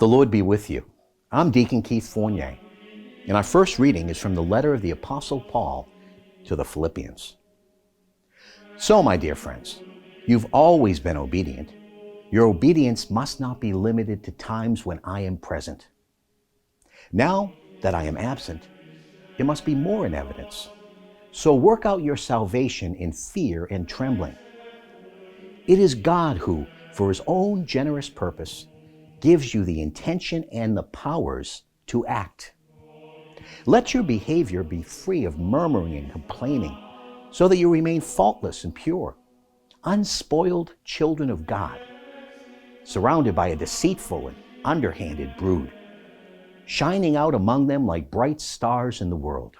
The Lord be with you. I'm Deacon Keith Fournier, and our first reading is from the letter of the Apostle Paul to the Philippians. So, my dear friends, you've always been obedient. Your obedience must not be limited to times when I am present. Now that I am absent, it must be more in evidence. So work out your salvation in fear and trembling. It is God who, for his own generous purpose, gives you the intention and the powers to act. Let your behavior be free of murmuring and complaining, so that you remain faultless and pure, unspoiled children of God, surrounded by a deceitful and underhanded brood, shining out among them like bright stars in the world,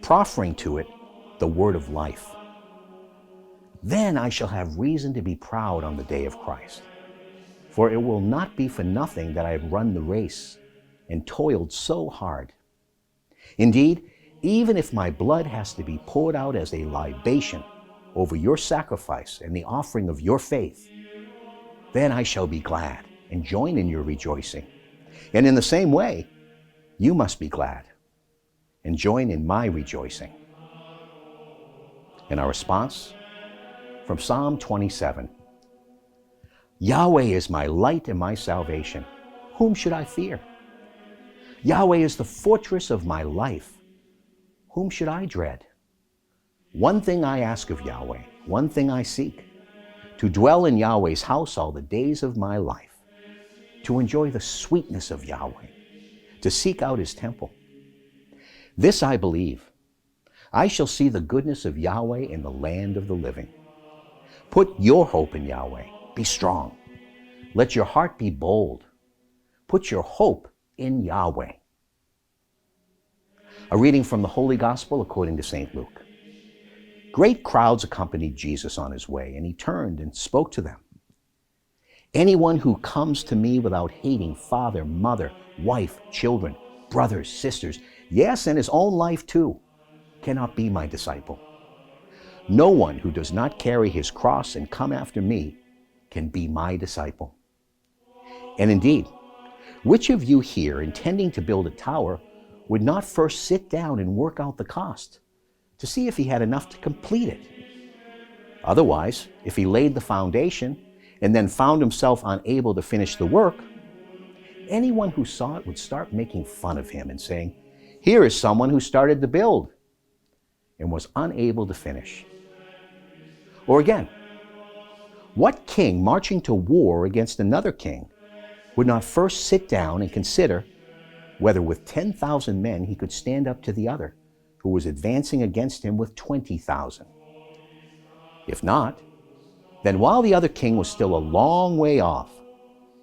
proffering to it the word of life. Then I shall have reason to be proud on the day of Christ. For it will not be for nothing that I have run the race and toiled so hard. Indeed, even if my blood has to be poured out as a libation over your sacrifice and the offering of your faith, then I shall be glad and join in your rejoicing. And in the same way, you must be glad and join in my rejoicing. And our response from Psalm 27. Yahweh is my light and my salvation. Whom should I fear? Yahweh is the fortress of my life. Whom should I dread? One thing I ask of Yahweh, one thing I seek, to dwell in Yahweh's house all the days of my life, to enjoy the sweetness of Yahweh, to seek out his temple. This I believe. I shall see the goodness of Yahweh in the land of the living. Put your hope in Yahweh. Be strong. Let your heart be bold. Put your hope in Yahweh. A reading from the Holy Gospel according to St. Luke. Great crowds accompanied Jesus on his way, and he turned and spoke to them. Anyone who comes to me without hating father, mother, wife, children, brothers, sisters, yes, and his own life too, cannot be my disciple. No one who does not carry his cross and come after me can be my disciple. And indeed, which of you here, intending to build a tower, would not first sit down and work out the cost to see if he had enough to complete it? Otherwise, if he laid the foundation and then found himself unable to finish the work, anyone who saw it would start making fun of him and saying, "Here is someone who started to build and was unable to finish." Or again, what king marching to war against another king would not first sit down and consider whether with 10,000 men he could stand up to the other, who was advancing against him with 20,000? If not, then while the other king was still a long way off,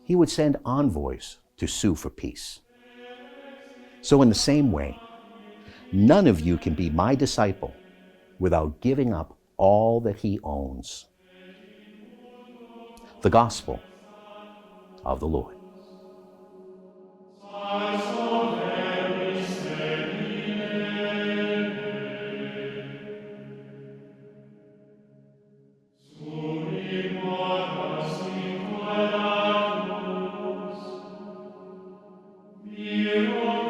he would send envoys to sue for peace. So in the same way, none of you can be my disciple without giving up all that he owns. The Gospel of the Lord. Behold